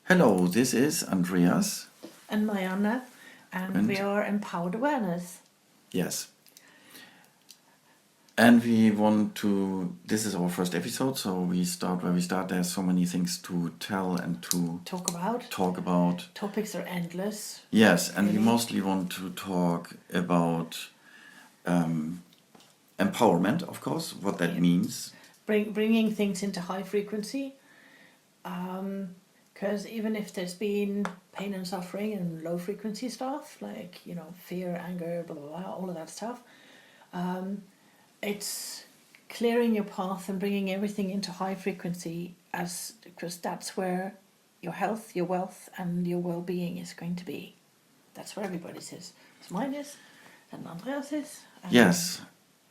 Hello, this is Andreas. And Marianne, and we are Empowered Awareness. Yes. And we want to, this is our first episode, so we start where we start. There's so many things to tell and to Talk about. Topics are endless. Yes, and we mostly want to talk about empowerment, of course, what that means. Bringing things into high frequency. Because even if there's been pain and suffering and low frequency stuff, like, fear, anger, blah, blah, blah, all of that stuff, it's clearing your path and bringing everything into high frequency because that's where your health, your wealth, and your well-being is going to be. That's where everybody's is. It's mine is, and Andreas is. Yes,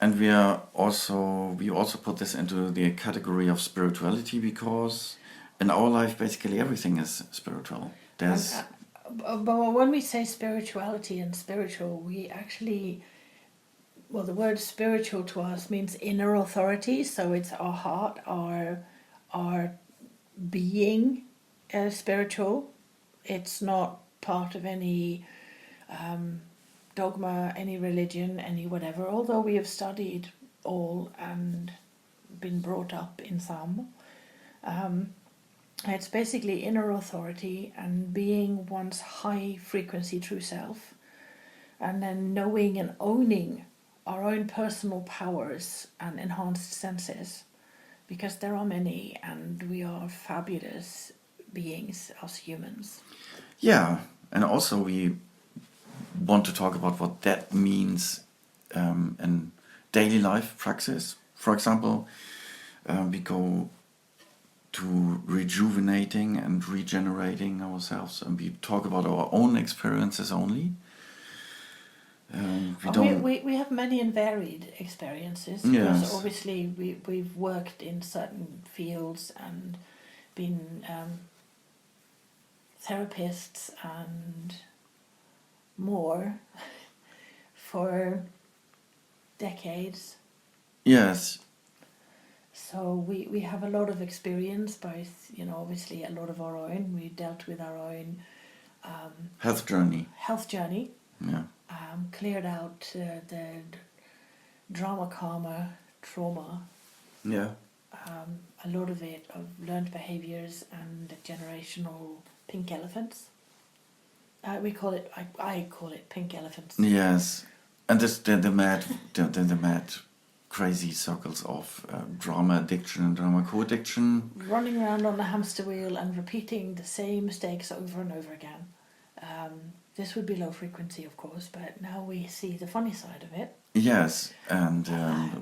and we also put this into the category of spirituality because in our life, basically everything is spiritual. But when we say spirituality and spiritual, we actually, the word spiritual to us means inner authority. So it's our heart, our being spiritual. It's not part of any dogma, any religion, any whatever. Although we have studied all and been brought up in some. It's basically inner authority and being one's high frequency true self, and then knowing and owning our own personal powers and enhanced senses, because there are many and we are fabulous beings as humans. Yeah, and also we want to talk about what that means in daily life praxis. For example, we go to rejuvenating and regenerating ourselves, and we talk about our own experiences only. We have many and varied experiences. Yes. Because obviously we've worked in certain fields and been therapists and more for decades. Yes. So we have a lot of experience, both, obviously a lot of our own. We dealt with our own health journey. Yeah. Cleared out the drama, karma, trauma. Yeah. A lot of it, of learned behaviors and generational pink elephants. I call it pink elephants. Yes, and this the mad crazy circles of drama addiction and drama co-addiction. Running around on the hamster wheel and repeating the same mistakes over and over again. This would be low frequency, of course, but now we see the funny side of it. Yes, and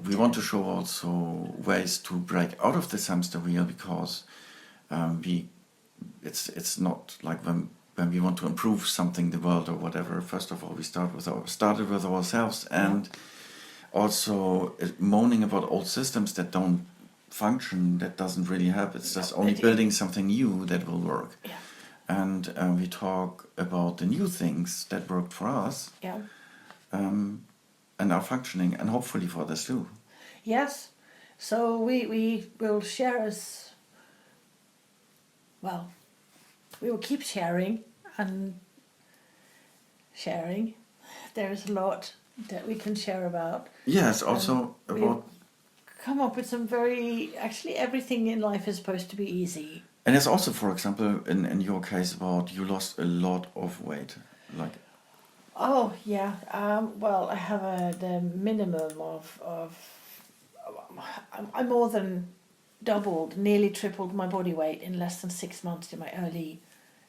we want to show also ways to break out of this hamster wheel, because it's not like when we want to improve something, the world or whatever. First of all, we started with ourselves, and also moaning about old systems that don't function, that doesn't really help. It's just only building something new that will work. Yeah. And we talk about the new things that worked for us. Yeah. And are functioning, and hopefully for others too. Yes. So we will share we will keep sharing and sharing. There's a lot that we can share about. Yes, also about... Come up with some actually everything in life is supposed to be easy. And it's also, for example, in your case, about you lost a lot of weight. Like... Oh, yeah. I have the minimum of I more than doubled, nearly tripled my body weight in less than 6 months in my early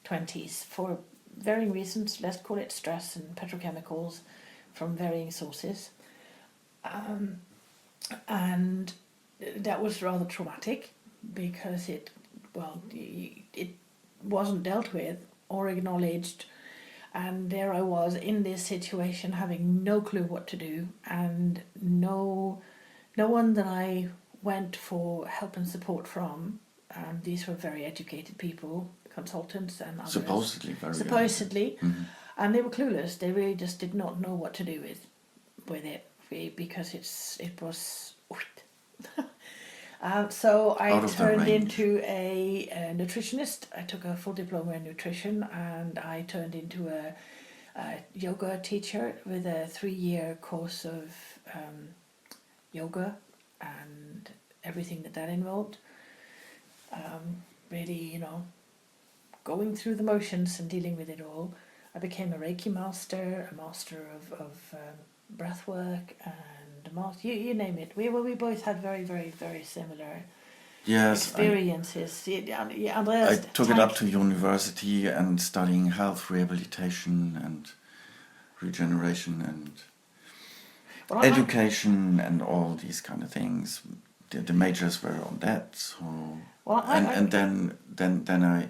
20s for varying reasons. Let's call it stress and petrochemicals from varying sources. And that was rather traumatic because it wasn't dealt with or acknowledged. And there I was in this situation, having no clue what to do, and no one that I went for help and support from. These were very educated people, consultants and others. Supposedly. Mm-hmm. And they were clueless. They really just did not know what to do with it, because it was So I Out of the turned range. into a nutritionist. I took a full diploma in nutrition, and I turned into a yoga teacher with a 3-year course of yoga and everything that involved. Really, going through the motions and dealing with it all. I became a Reiki master, a master of breath work, and a master, you name it. We both had very, very, very similar Yes, experiences. I Andreas took it up to university and studying health rehabilitation and regeneration and well, education and all these kind of things. The majors were on that. So and then I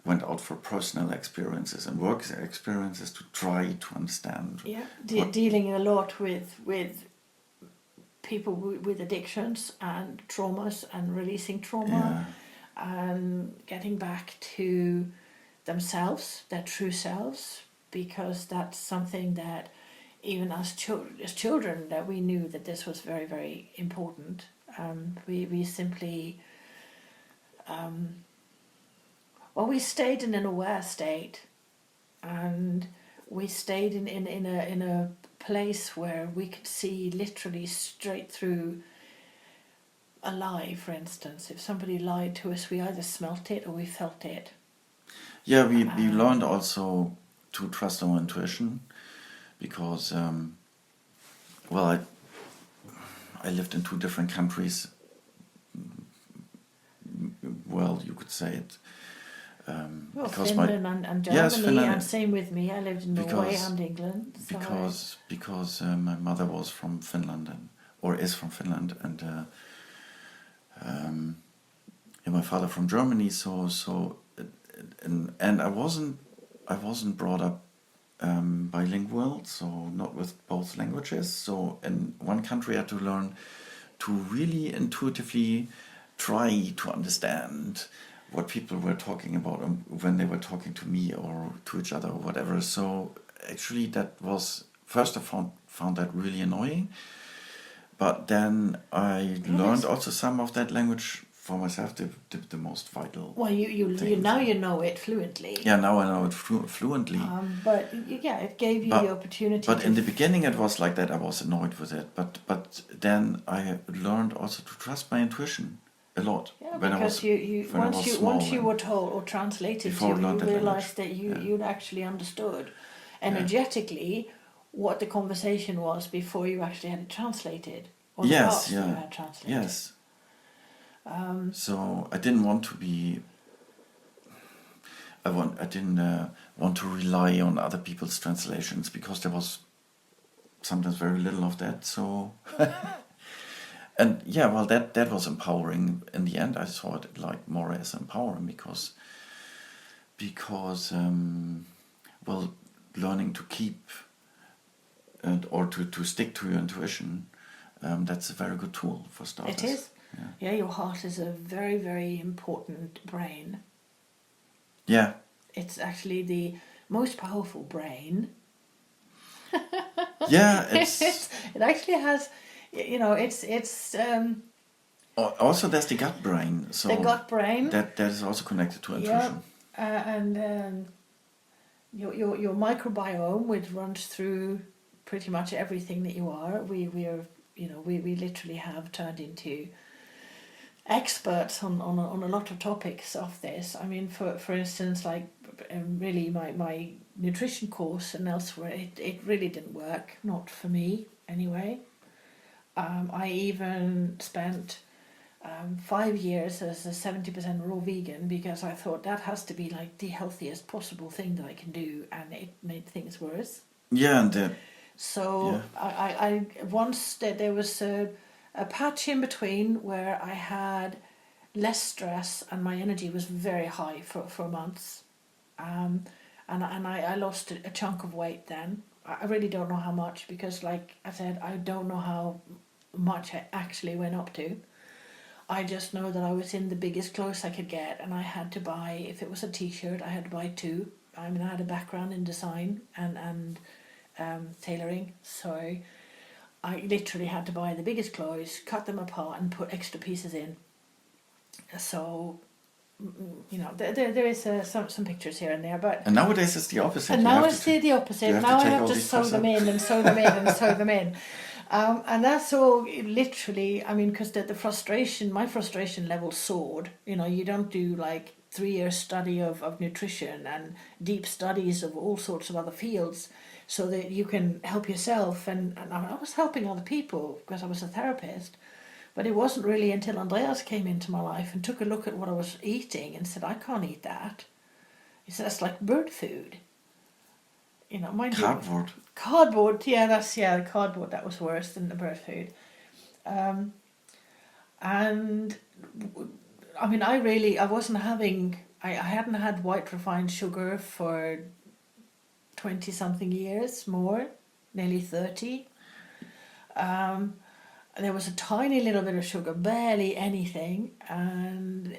went out for personal experiences and work experiences to try to understand. yeah, what- dealing a lot with people with addictions and traumas and releasing trauma and getting back to themselves, their true selves, because that's something that even as children that we knew that this was very, very important. We simply we stayed in an aware state, and we stayed in a place where we could see literally straight through a lie. For instance, if somebody lied to us, we either smelt it or we felt it. Yeah, we learned also to trust our intuition because, I lived in 2 different countries. Well, you could say it. Because Finland and Germany, Yes, Finland, and same with me. I lived in Norway because- and England. So because my mother was from Finland or is from Finland, and my father from Germany. And I wasn't brought up bilingual, so not with both languages. So in one country, I had to learn to really intuitively try to understand what people were talking about when they were talking to me or to each other or whatever. So actually, that was first I found that really annoying. But then I learned also some of that language for myself, the most vital. well, you things. now you know it fluently. Yeah, now I know it fluently. But it gave you the opportunity. But to in the beginning, it was like that. I was annoyed with it. But then I learned also to trust my intuition a lot. Yeah, when I because was once you small were told or translated to before I you, learned you that realized language. that you'd actually understood energetically what the conversation was before you actually had it translated. Or the Yes, parts that you yeah, had translated. yes. So I didn't want to be. I didn't want to rely on other people's translations because there was sometimes very little of that. So, and yeah, well, that was empowering. In the end, I saw it like more as empowering because learning to keep or to stick to your intuition, that's a very good tool for starters. It is. Yeah, your heart is a very, very important brain. Yeah. It's actually the most powerful brain. Yeah, it's It actually has, also there's the gut brain. So the gut brain. that is also connected to intuition. And your microbiome, which runs through pretty much everything that you are. We literally have turned into experts on a lot of topics of this. I mean, for instance, like really my nutrition course and elsewhere, it really didn't work, not for me anyway. I even spent 5 years as a 70% raw vegan because I thought that has to be like the healthiest possible thing that I can do, and it made things worse. Yeah, and So I once there was a patch in between where I had less stress and my energy was very high for months, and I lost a chunk of weight then. I really don't know how much because, like I said, I don't know how much I actually went up to. I just know that I was in the biggest clothes I could get, and I had to buy, if it was a t-shirt, I had to buy 2. I mean, I had a background in design and tailoring, so I literally had to buy the biggest clothes, cut them apart, and put extra pieces in. So, there is some pictures here and there, but And nowadays it's the opposite. and You now have it's to the you opposite. have to Now I take have all to these sew stuff them out. in and sew them in and sew them in. And that's all literally, I mean, because the frustration, my frustration level soared. You don't do like 3 years study of nutrition and deep studies of all sorts of other fields so that you can help yourself. And I was helping other people because I was a therapist. But it wasn't really until Andreas came into my life and took a look at what I was eating and said, I can't eat that. He said, that's like bird food. Mind you, Cardboard. cardboard, the cardboard, that was worse than the bird food. And I mean, I wasn't having, I hadn't had white refined sugar for 20 something years, more, nearly 30. There was a tiny little bit of sugar, barely anything, and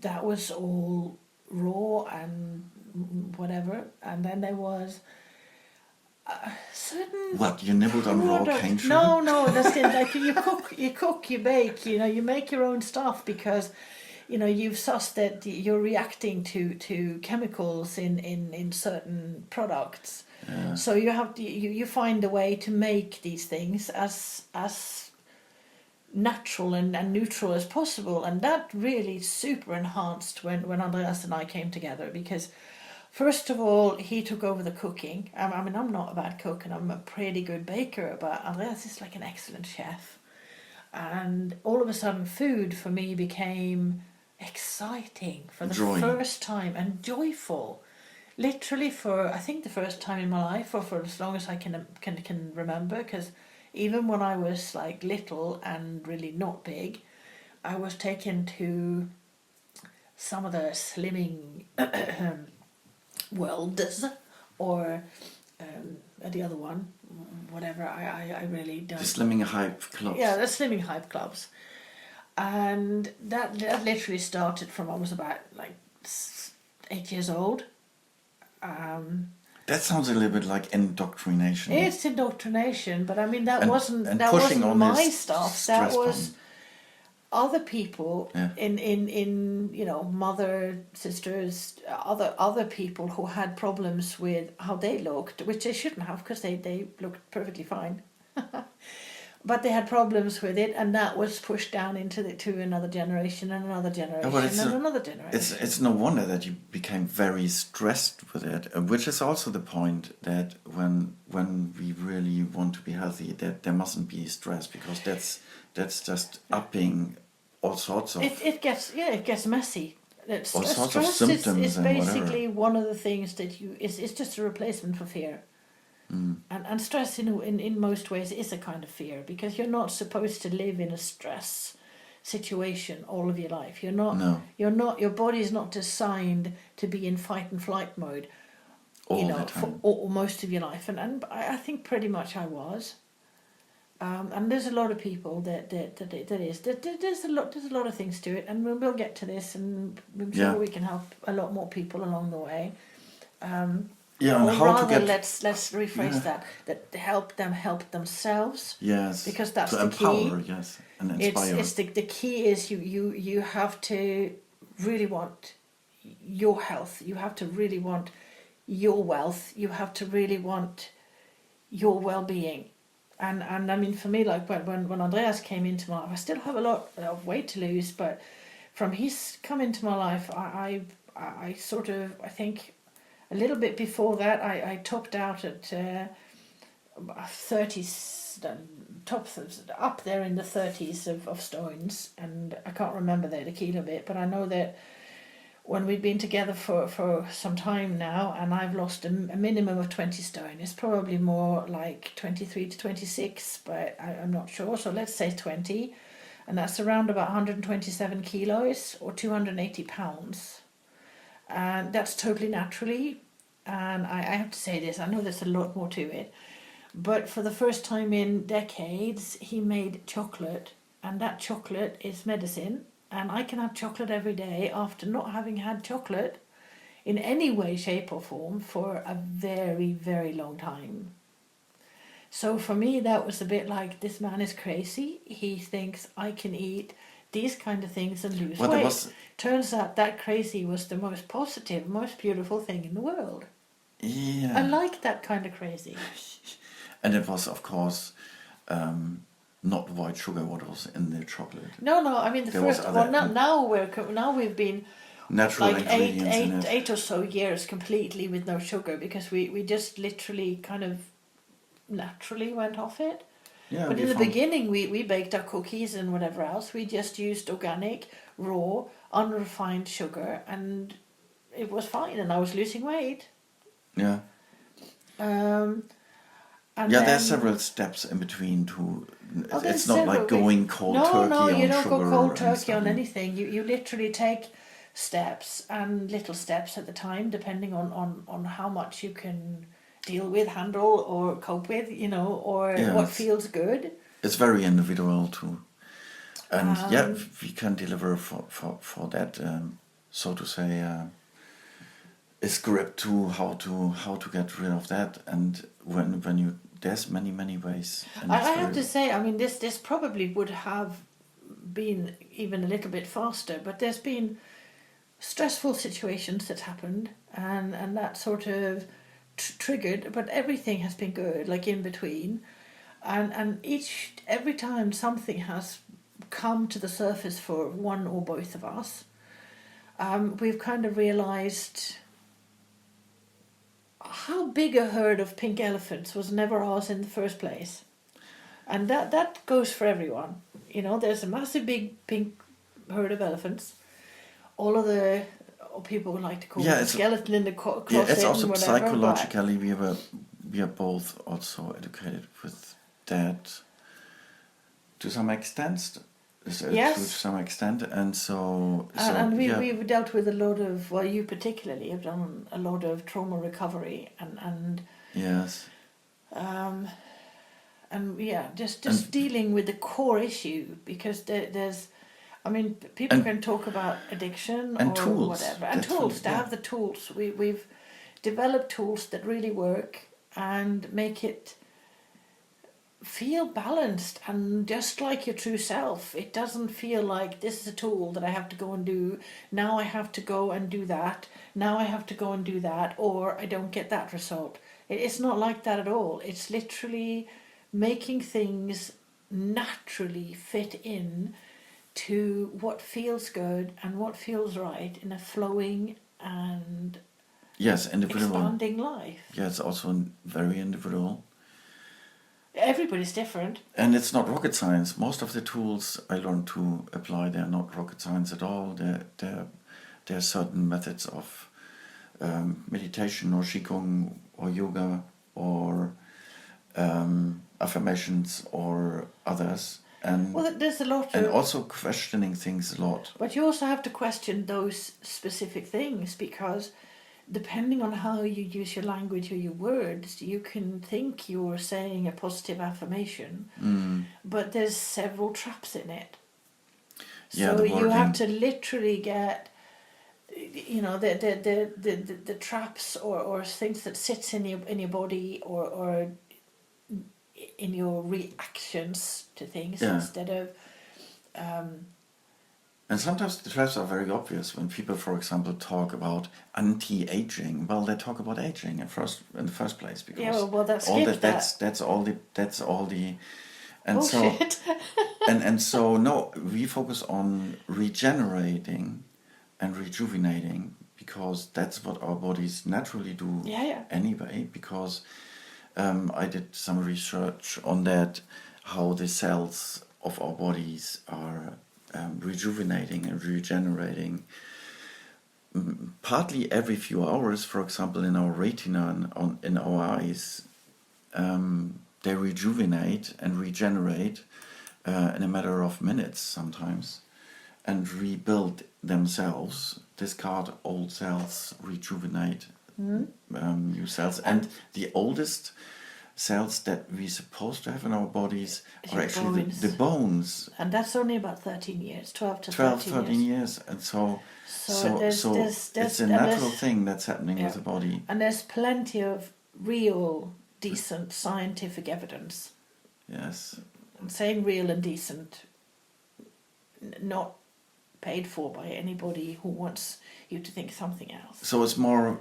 that was all raw and whatever. And then there was certain What, you nibbled on raw product. cane sugar? No, that's it. Like you cook, you bake. You make your own stuff because you've sussed that you're reacting to chemicals in certain products. Yeah. So you have to you find a way to make these things as natural and neutral as possible, and that really super enhanced when Andreas and I came together, because first of all he took over the cooking. I mean, I'm not a bad cook and I'm a pretty good baker, but Andreas is like an excellent chef, and all of a sudden food for me became exciting for the Joy. first time, and joyful, literally for I think the first time in my life, or for as long as I can remember, because even when I was like little and really not big, I was taken to some of the slimming worlds, or the other one, whatever. I really don't. The Slimming Hype clubs. Yeah, the slimming hype clubs, and that literally started from I was about like 8 years old. That sounds a little bit like indoctrination. It's indoctrination, but I mean that And- wasn't and that pushing wasn't on my this stuff. That stress was button. other people Yeah. in mother, sisters, other people who had problems with how they looked, which they shouldn't have because they looked perfectly fine. But they had problems with it, and that was pushed down to another generation and another generation but it's and a- another generation. It's no wonder that you became very stressed with it, which is also the point that when we really want to be healthy, that there mustn't be stress, because that's just upping all sorts of. It gets messy. All sorts of Stress symptoms is and basically one of the things that it's just a replacement for fear. Mm. And stress in most ways is a kind of fear, because you're not supposed to live in a stress situation all of your life. No. Your body is not designed to be in fight and flight mode All the for time. or most of your life, and I think pretty much I was. And there's a lot of people that is. There's a lot of things to it, and we'll get to this, and I'm sure Yeah. we can help a lot more people along the way. Yeah, and Or how rather, to get. let's rephrase Yeah. that help them help themselves, Yes. because that's to the empower, key. yes, and inspire. It's the key is you have to really want your health. You have to really want your wealth. You have to really want your well-being. And I mean, for me, like when Andreas came into my life, I still have a lot of weight to lose, but from his come into my life, I sort of, I think a little bit before that, I topped out at 30s, up there in the 30s of stones, and I can't remember the kilo bit, but I know that when we'd been together for some time now, and I've lost a minimum of 20 stone. It's probably more like 23 to 26, but I'm not sure. So let's say 20, and that's around about 127 kilos or 280 pounds. And that's totally naturally. And I have to say this, I know there's a lot more to it, but for the first time in decades, he made chocolate, and that chocolate is medicine. And I can have chocolate every day after not having had chocolate in any way, shape or form for a very, very long time. So for me, that was a bit like, this man is crazy. He thinks I can eat these kind of things and lose Well, there weight. was, Turns out that crazy was the most positive, most beautiful thing in the world. I yeah, like that kind of crazy. and it was, of course, not white sugar what was in the chocolate. No, I mean the There was first. other Well, now we've been natural like ingredients in it. eight or so years completely with no sugar because we just literally kind of naturally went off it. Yeah, But we in the found, beginning, we baked our cookies and whatever else. We just used organic, raw, unrefined sugar, and it was fine. And I was losing weight. yeah. And Yeah, then, there's several steps in between to. oh, there's It's not like several. going cold turkey No, you on don't sugar go cold and turkey stuff. on anything. You literally take steps and little steps at the time, depending on how much you can deal with, handle, or cope with, or Yeah, what feels good. it's very individual too, and yeah, Um, we can deliver for that, so to say, a script to how to get rid of that, and when you there's many ways. And I it's have very, to say, I mean, this probably would have been even a little bit faster, but there's been stressful situations that happened, and that sort of triggered. But everything has been good, like in between, and every time something has come to the surface for one or both of us, we've kind of realised how big a herd of pink elephants was never ours in the first place. And that goes for everyone. There's a massive big pink herd of elephants. All of the people would like to call Yeah, it a it's skeleton in the closet yeah, it's and also whatever. psychologically we are both also educated with that to some extent. Yes. To some extent, and so And yeah, we've dealt with a lot of, well, you particularly have done a lot of trauma recovery and yes, yeah, just and dealing with the core issue, because there's, I mean, people and can talk about addiction and or tools. whatever, and That's tools. To yeah. have the tools, we've developed tools that really work and make it feel balanced and just like your true self. It doesn't feel like this is a tool that I have to go and do. Now I have to go and do that. Now I have to go and do that, or I don't get that result. It's not like that at all. It's literally making things naturally fit in to what feels good and what feels right in a flowing and Yes, individual. expanding life. Yeah, it's also very individual. Everybody's different. And it's not rocket science. Most of the tools I learned to apply, they're not rocket science at all. There are certain methods of meditation or qigong or yoga or affirmations or others, and Well, there's a lot and of, also questioning things a lot. but you also have to question those specific things, because depending on how you use your language or your words, you can think you're saying a positive affirmation, but there's several traps in it. Yeah, So the you have wording. to literally get, the traps or things that sits in your body or in your reactions to things, Yeah. instead of And sometimes the traps are very obvious when people, for example, talk about anti-aging. Well, they talk about aging in the first place because yeah, well, that's all skip that. that's all the and Bullshit. so and so no, we focus on regenerating and rejuvenating because that's what our bodies naturally do Yeah. anyway. Because I did some research on that, how the cells of our bodies are rejuvenating and regenerating partly every few hours. For example, in our retina and in our eyes, they rejuvenate and regenerate in a matter of minutes sometimes, and rebuild themselves, discard old cells, rejuvenate new cells. And the oldest cells that we're supposed to have in our bodies are Your actually bones. the bones. And that's only about 13 years, 12 to 12, 13 13 years. years. And so there's it's a and natural there's- thing that's happening yeah. with the body. And there's plenty of real, decent scientific evidence. Yes. I'm saying real and decent not paid for by anybody who wants you to think something else. So it's more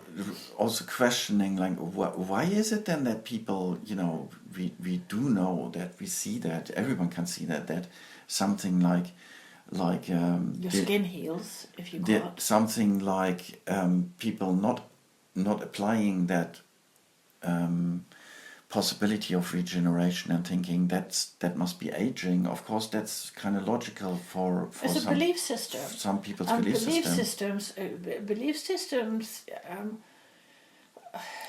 also questioning, like, why is it then that people, we do know that, we see that, everyone can see that something like Your skin heals if you cut. something like people not applying that possibility of regeneration and thinking that must be aging. Of course, that's kind of logical for it's some a belief system. Some people's And belief system. belief systems.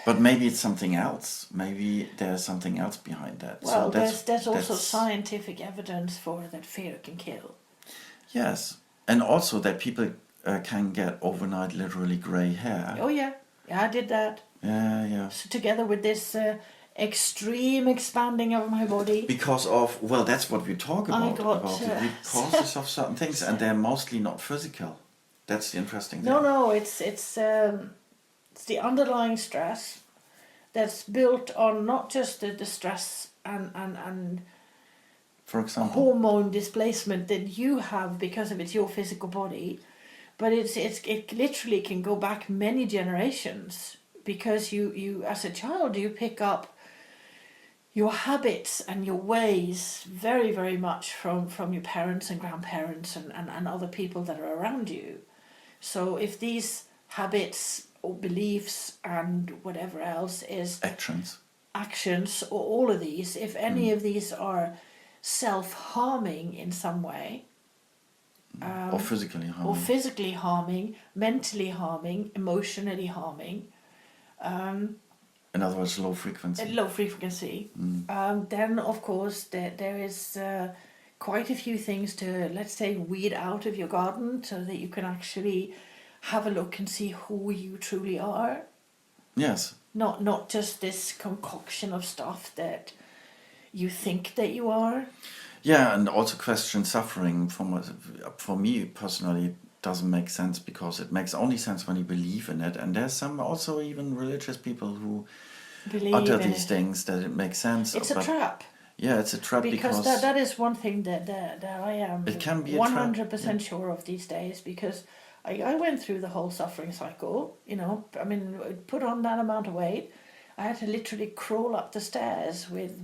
But maybe it's something else. Maybe there's something else behind that. Well, so there's also scientific evidence for that fear can kill. Yes, and also that people can get overnight literally grey hair. Oh yeah, I did that. Yeah. So together with this extreme expanding of my body. Because of, well, that's what we talk about the root causes of certain things, and they're mostly not physical. That's the interesting thing. No, it's the underlying stress that's built on not just the stress and for example, hormone displacement that you have because of it's your physical body, but it literally can go back many generations because you as a child you pick up your habits and your ways very, very much from your parents and grandparents and other people that are around you. So if these habits or beliefs and whatever else is actions or all of these, if any of these are self-harming in some way, or physically harming, mentally harming, emotionally harming, in other words, low frequency. Then of course there is quite a few things to, let's say, weed out of your garden so that you can actually have a look and see who you truly are. Yes. Not just this concoction of stuff that you think that you are. Yeah, and also question suffering. For me personally, doesn't make sense because it makes only sense when you believe in it. And there's some also even religious people who utter these things that it makes sense. It's a trap. Yeah, it's a trap because that is one thing that I am it can be 100% sure of these days, because I went through the whole suffering cycle, I mean, put on that amount of weight. I had to literally crawl up the stairs with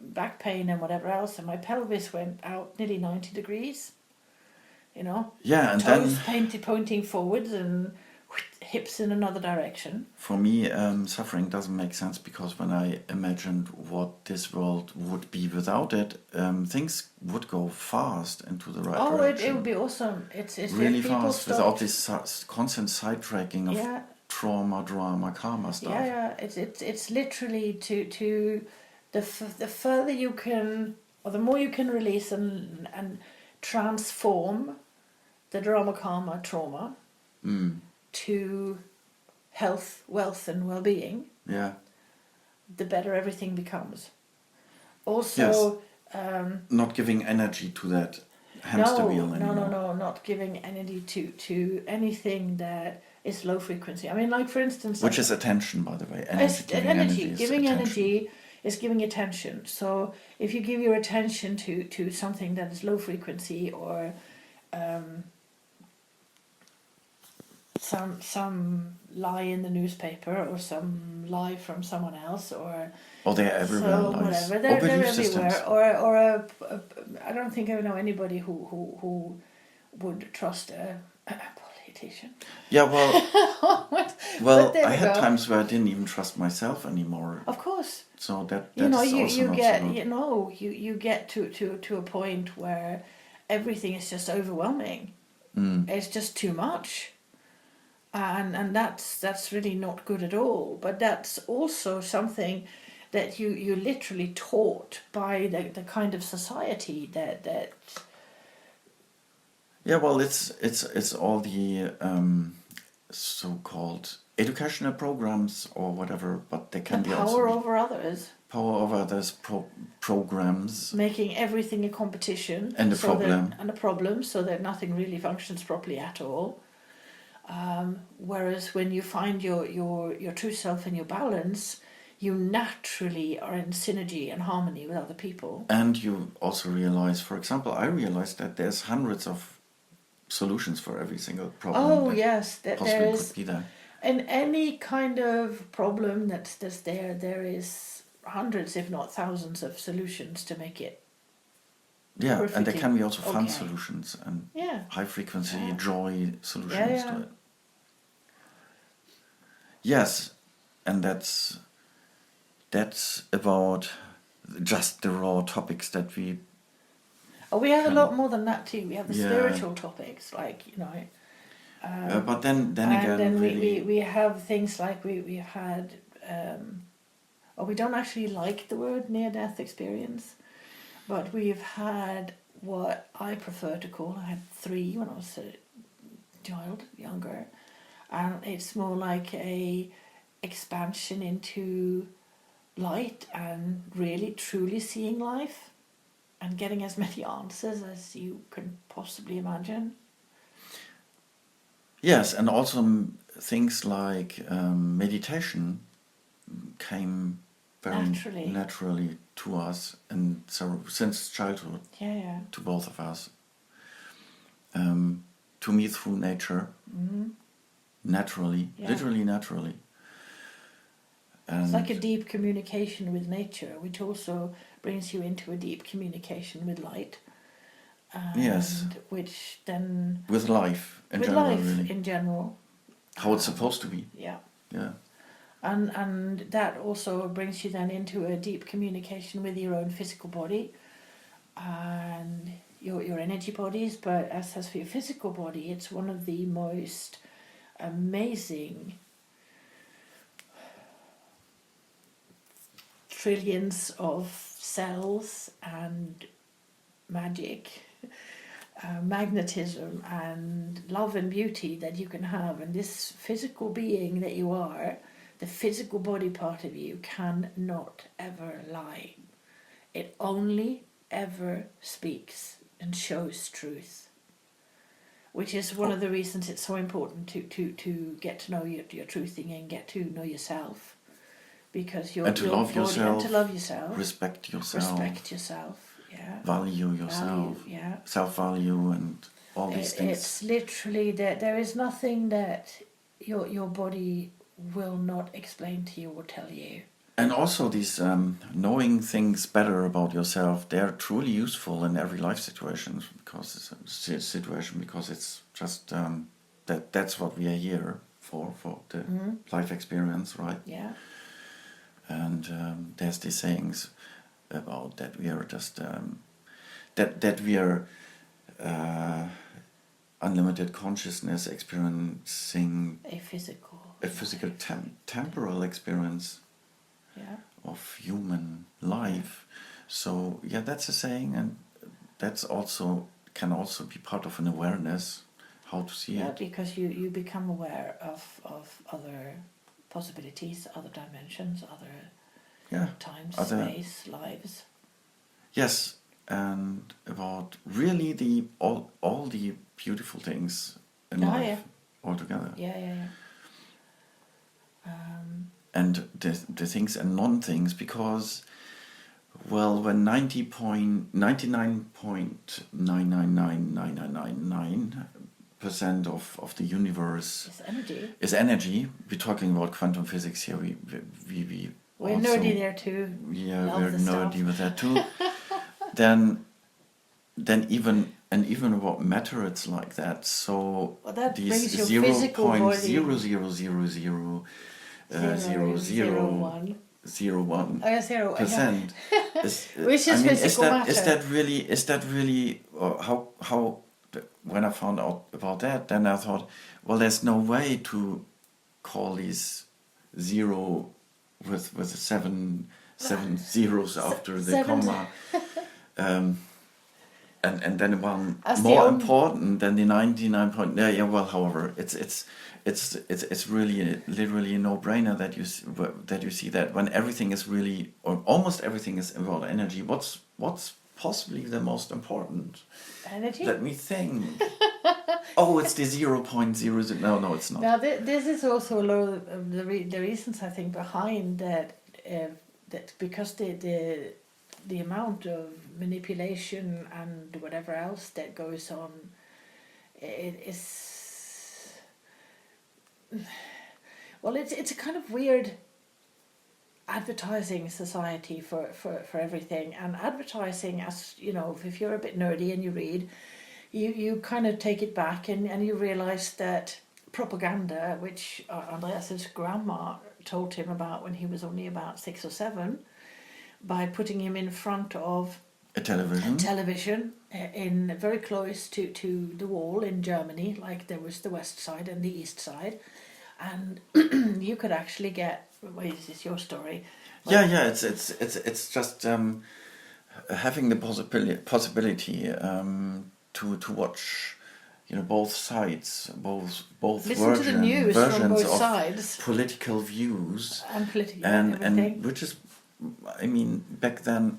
back pain and whatever else, and my pelvis went out nearly 90 degrees, Yeah, and toes pointing forwards and hips in another direction. For me, suffering doesn't make sense because when I imagined what this world would be without it, things would go fast into the right direction. It would be awesome. It's really fast without this constant sidetracking of trauma, drama, karma stuff. Yeah. It's literally to the further you can, or the more you can release and transform the drama, karma, trauma. To health, wealth and well-being, the better everything becomes. Also, not giving energy to that hamster wheel anymore. No, not giving energy to anything that is low frequency. I mean, like for instance... Which is attention, by the way. Giving energy is giving attention. So if you give your attention to something that is low frequency, or... some lie in the newspaper, or some lie from someone else, or they're everywhere. So whatever, they're everywhere. Or I don't think I know anybody who would trust a politician. Yeah, well, I had times where I didn't even trust myself anymore. Of course. So that you get so good. you get to a point where everything is just overwhelming. It's just too much. And that's really not good at all. But that's also something that you literally taught by the kind of society that. Yeah, well, it's all the so-called educational programs or whatever, but they can be also power over others. Power over others programs. Making everything a competition and a problem, so that nothing really functions properly at all. Whereas when you find your true self and your balance, you naturally are in synergy and harmony with other people. And you also realize, for example, I realized that there's hundreds of solutions for every single problem. Oh that yes, that possibly there could is. be there. In any kind of problem that's there is hundreds, if not thousands, of solutions to make it. Yeah, and there Perfectly can be also fun okay. solutions and Yeah. high frequency Yeah. joy solutions Yeah. to it. Yes, and that's about just the raw topics that we. Oh, we have a Can- lot more than that too. We have the Yeah. spiritual topics, like But then and again, then really, we have things like we've had. We don't actually like the word near-death experience, but we've had what I prefer to call. I had 3 when I was a child, younger, and it's more like a expansion into light and really truly seeing life and getting as many answers as you can possibly imagine. yes, and also things like meditation came very naturally to us, and so since childhood Yeah. to both of us. To me, through nature, naturally, Yeah. literally naturally. And It's like a deep communication with nature, which also brings you into a deep communication with light. And Yes. Which then... with life in with general, life really. in general. How it's supposed to be. Yeah. Yeah. And that also brings you then into a deep communication with your own physical body and your energy bodies. But as for your physical body, it's one of the most amazing trillions of cells and magic, magnetism and love and beauty that you can have. And this physical being that you are, the physical body part of you, cannot ever lie. It only ever speaks and shows truth, which is one of the reasons it's so important to get to know your truthing and get to know yourself. Because And to love yourself. And to love yourself. Respect yourself. Respect yourself, yeah. Value yourself. Value, yeah. Self-value and all these things. It's literally that there is nothing that your body will not explain to you or tell you. And also these knowing things better about yourself, they're truly useful in every life situation because it's just that's what we are here for the life experience, right? Yeah. And there's these sayings about that we are just that we are unlimited consciousness experiencing A physical temporal experience of human life. So yeah, that's a saying, and that's also can also be part of an awareness how to see it. Because you become aware of other possibilities, other dimensions, other time, space, lives. Yes, and about really all the beautiful things in life altogether. Yeah. And the things and non-things, because, well, when 99.9999999% of the universe is energy, we're talking about quantum physics here. We're also, nerdy there too. Yeah, Love we're the nerdy stuff. with that too. then even about matter, it's like that. So that these brings your physical body 0.0000 0.0001% which is physical matter. Is that really how when I found out about that, then I thought, well, there's no way to call these zero with seven zeros after the comma, and then one As more important than the 99 point. Yeah, well, however, it's really literally a no-brainer that you see that when everything is really, or almost everything is about energy. What's possibly the most important? Energy. Let me think. Oh, it's the 0.00. No, it's not. Now this is also a lot of the reasons I think behind that that because the amount of manipulation and whatever else that goes on, it is, well, it's a kind of weird advertising society for everything. And advertising, as you know, if you're a bit nerdy and you read, you kind of take it back and you realise that propaganda, which Andreas's grandma told him about when he was only about 6 or 7, by putting him in front of A television. In very close to the wall in Germany, like there was the west side and the east side, and you could actually get. Wait, is this your story? Yeah. It's just having the possibility to watch, both sides, both Listen to the news from versions both of sides political views, and political and which is, I mean, back then.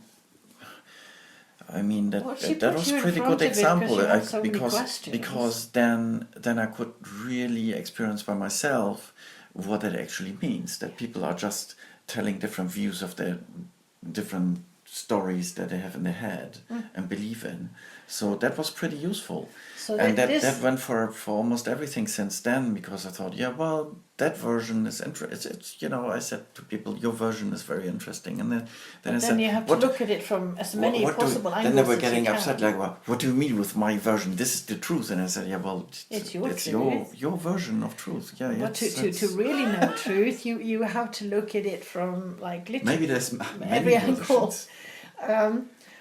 I mean that was a pretty good example because then I could really experience by myself what it actually means, that people are just telling different views of their different stories that they have in their head and believe in. So that was pretty useful. So and that went for almost everything since then, because I thought, that version is interesting. It's I said to people, your version is very interesting, and then I said, you have to look at it from as many possible angles. Then they were getting upset, like, well, what do you mean with my version? This is the truth. And I said, it's your version of truth. Yeah, but to really know truth, you have to look at it from like literally maybe there's every angle.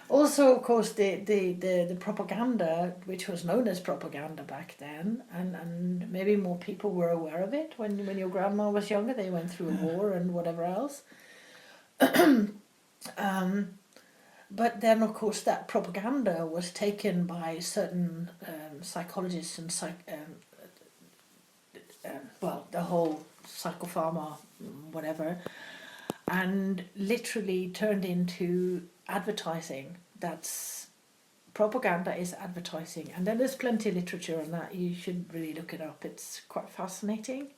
Also, of course, the propaganda, which was known as propaganda back then, and maybe more people were aware of it when your grandma was younger. They went through a war and whatever else. But then, of course, that propaganda was taken by certain psychologists and the whole psychopharma, whatever, and literally turned into advertising. That's propaganda is advertising, and then there's plenty of literature on that. You should really look it up. It's quite fascinating,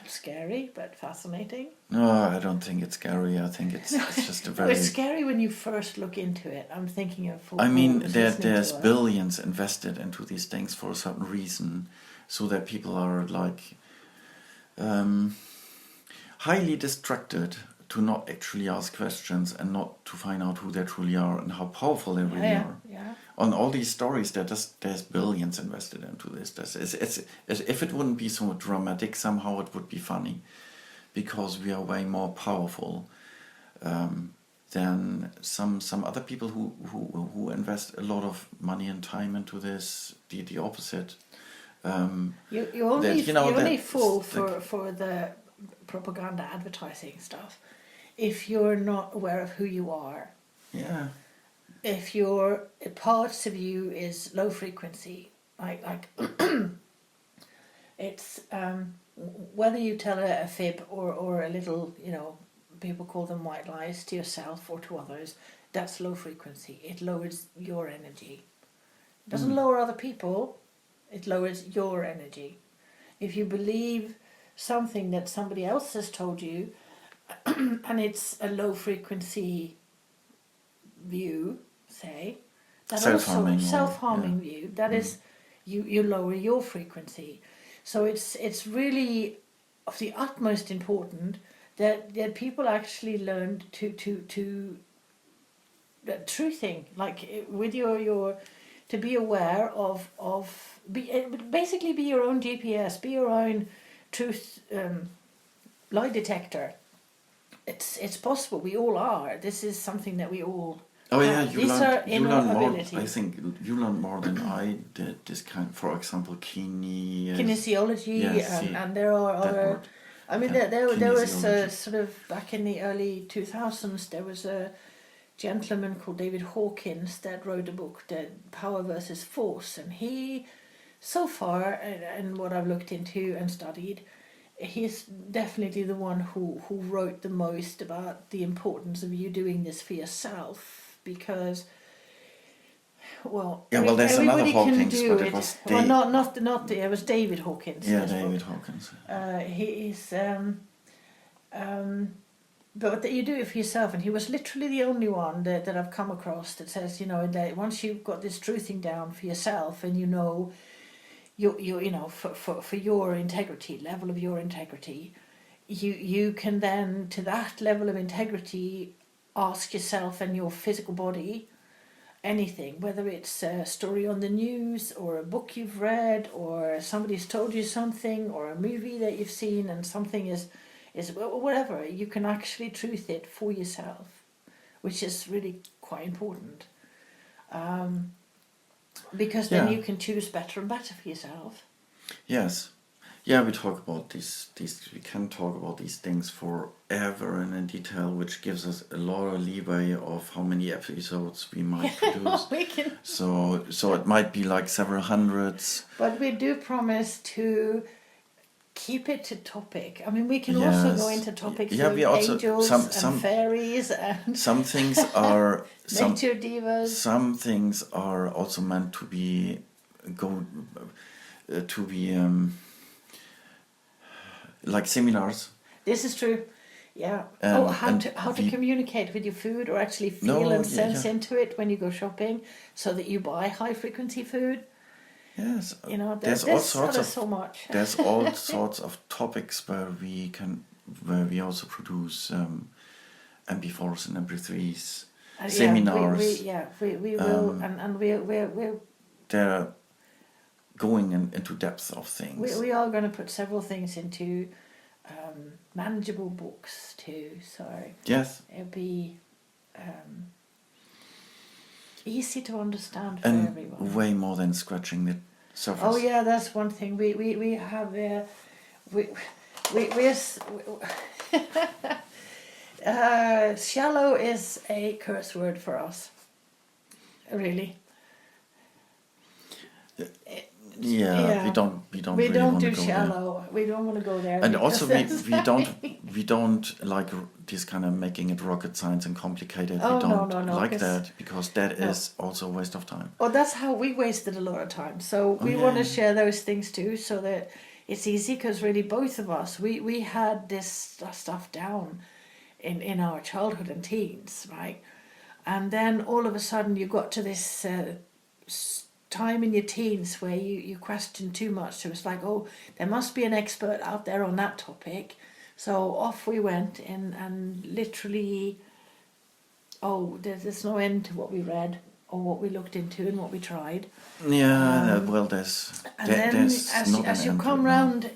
scary but fascinating. No, I don't think it's scary. I think it's just a very. It's scary when you first look into it. I'm thinking of. I mean, there's billions invested into these things for a certain reason, so that people are like highly distracted to not actually ask questions and not to find out who they truly are and how powerful they really are. Yeah. On all these stories, there's billions invested into this. It's if it wouldn't be so dramatic, somehow it would be funny, because we are way more powerful than some other people who invest a lot of money and time into this. The opposite. You only fall for the propaganda advertising stuff if you're not aware of who you are. Yeah. If your parts of you is low frequency, like it's whether you tell a fib or a little, people call them white lies to yourself or to others, that's low frequency. It lowers your energy. It doesn't lower other people, it lowers your energy. If you believe something that somebody else has told you, and it's a low frequency view, say, that self-harming view, that is, you lower your frequency. So it's really of the utmost important that people actually learn to truthing, like with your to be aware of basically be your own GPS, be your own truth lie detector. It's possible. We all are. This is something that we all. Oh yeah, you learn more. I think you learn more than I did. This kind, for example, kinesiology, and there are other. I mean, there was sort of back in the early 2000s. There was a gentleman called David Hawkins that wrote a book, The Power versus Force, and he, so far, and what I've looked into and studied, he's definitely the one who wrote the most about the importance of you doing this for yourself, because there's another Hawkins, but it was it was David Hawkins. Yeah, David Hawkins. but that you do it for yourself. And he was literally the only one that I've come across that says, you know, that once you've got this truthing down for yourself, and you know, you know, for your integrity, level of your integrity, you can then, to that level of integrity, ask yourself and your physical body anything, whether it's a story on the news or a book you've read or somebody's told you something or a movie that you've seen and something is whatever, you can actually truth it for yourself, which is really quite important, because then Yeah. you can choose better and better for yourself. Yes. Yeah, we talk about these. We can talk about these things forever and in detail, which gives us a lot of leeway of how many episodes we might produce. We can, So it might be like several hundreds. but we do promise to keep it to topic. I mean, we can also go Yes. into topics Yeah, of we also angels some and fairies and some things are some nature divas. some things are also meant to be like seminars. This is true. Yeah. How And to we- communicate with your food, or actually feel No, and yeah, sense yeah. into it when you go shopping, so that you buy high frequency food. Yes, You know, there's all there's sorts of so much. there's all sorts of topics where we also produce MP4s and MP3s, seminars. We will, and we'll They're going into depth of things. we are going to put several things into manageable books too. So Yes, it'll be easy to understand for and everyone. way more than scratching the surface. Oh yeah, that's one thing we have. Shallow is a curse word for us. Really. Yeah, we don't We really don't want to do go shallow. We don't want to go there. And because also that's- we don't like this kind of making it rocket science and complicated. Oh, we don't no, like 'cause- that because that No. is also a waste of time. Oh, that's how we wasted a lot of time. So we yeah. want to share those things too, so that it's easy. Because really, both of us, we had this stuff down in our childhood and teens, right? And then all of a sudden, you got to this time in your teens where you question too much. So it's like, oh, there must be an expert out there on that topic. So off we went, and literally, there's no end to what we read or what we looked into and what we tried. Yeah, well, there's And there, then there's as not an you end to come it now. round,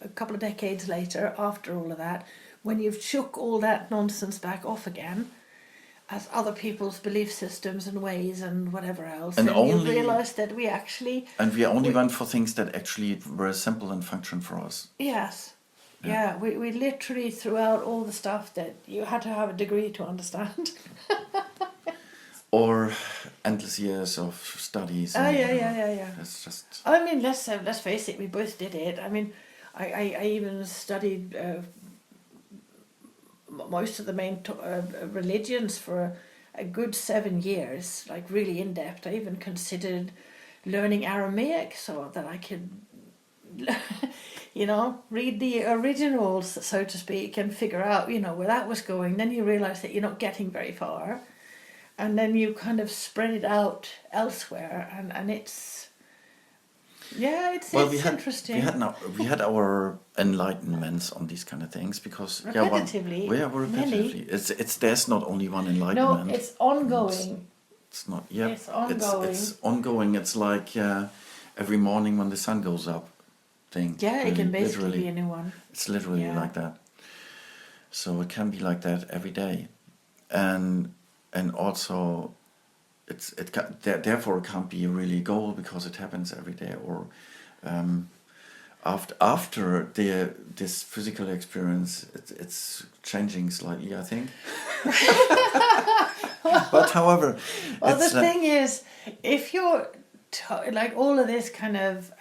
a couple of decades later, after all of that, when you've shook all that nonsense back off again, as other people's belief systems and ways and whatever else, And then you only- realise that we actually, And we only went for things that actually were simple and function for us. yes, Yeah. we literally threw out all the stuff that you had to have a degree to understand. Or endless years of studies. Ah, and yeah. whatever. It's just I mean, let's face it, we both did it. I mean, I even studied most of the main religions for a good 7 years, like really in depth. I even considered learning Aramaic so that I could, read the originals, so to speak, and figure out, where that was going. Then you realise that you're not getting very far. And then you kind of spread it out elsewhere, and it's interesting. We had our enlightenments on these kind of things because Repetitively, repetitively. It's there's not only one No, enlightenment. it's ongoing. It's not. Yeah, It's ongoing. It's ongoing. It's like every morning when the sun goes up, thing. Yeah, it can basically literally. be a new one. It's literally Yeah. like that. So it can be like that every day, and also, therefore it can't be really a goal because it happens every day or after this physical experience, it's changing slightly, I think. But however, Well, it's the thing is, if you're like all of this kind of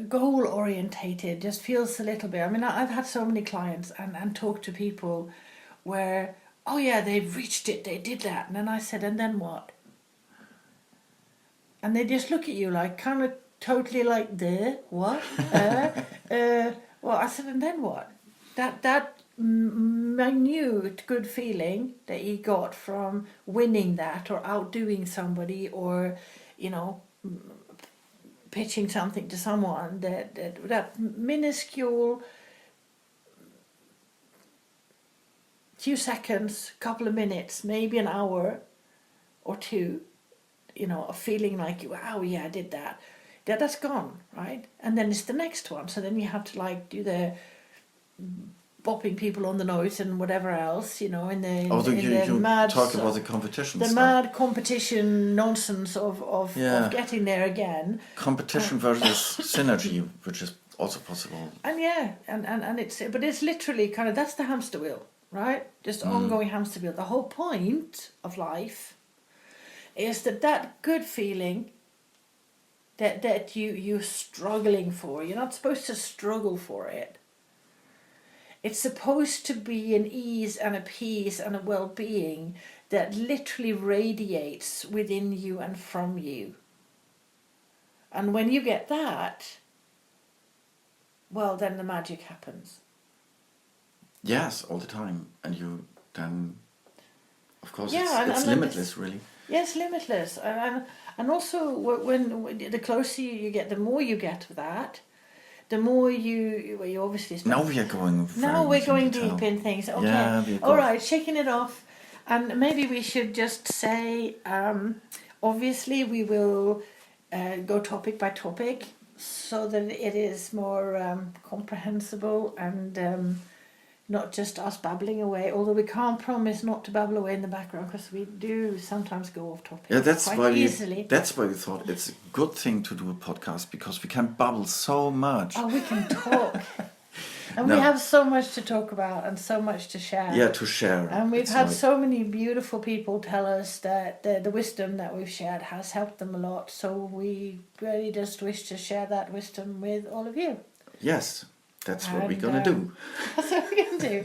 goal orientated, just feels a little bit. I mean, I've had so many clients and talked to people where, oh yeah, they've reached it, they did that, and then I said, and then what? And they just look at you like kind of totally like, what? Well, I said, and then what? That minute good feeling that he got from winning that or outdoing somebody or, you know, pitching something to someone, that minuscule few seconds, couple of minutes, maybe an hour or two, you know, of feeling like, wow, yeah, I did that. That's gone, right? And then it's the next one. So then you have to like do the bopping people on the nose and whatever else, you know, in the you mad talk about the competition the stuff. mad competition nonsense of getting there again. Competition versus synergy, which is also possible. And yeah, and it's literally kind of, that's the hamster wheel, right? Just ongoing hamster wheel. The whole point of life is that good feeling that you're struggling for. You're not supposed to struggle for it. It's supposed to be an ease and a peace and a well-being that literally radiates within you and from you. And when you get that, well, then the magic happens. Yes, all the time. And you then, of course, Yeah, it's limitless, really. Yes, limitless. And also, when the closer you get, the more you get of that, the more you obviously spend. Now we are going deep in things. Okay. Yeah, all right, shaking it off. And maybe we should just say, obviously we will go topic by topic so that it is more comprehensible and not just us babbling away, although we can't promise not to babble away in the background because we do sometimes go off topic quite easily. That's why we thought it's a good thing to do a podcast, because we can babble so much. Oh, we can talk. And we have so much to talk about and so much to share. Yeah, to share. And we've had so many beautiful people tell us that the wisdom that we've shared has helped them a lot. So we really just wish to share that wisdom with all of you. Yes, that's what we're going to do. That's what we're going to do.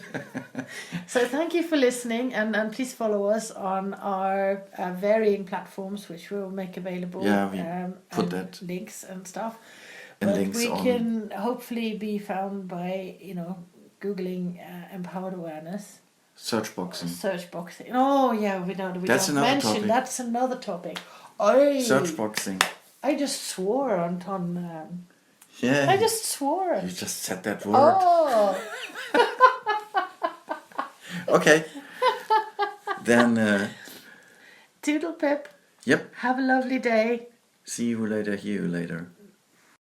So thank you for listening, and please follow us on our varying platforms, which we'll make available. Yeah, we put that. Links and stuff. And but links we on. can hopefully be found by, Googling empowered awareness. Search boxing. Oh yeah, we don't mention. Topic. That's another topic. Search boxing. I just swore on. Yeah. I just swore. You just said that word. Oh. Okay. Then. Toodle pip. Yep. Have a lovely day. See you later. Hear you later.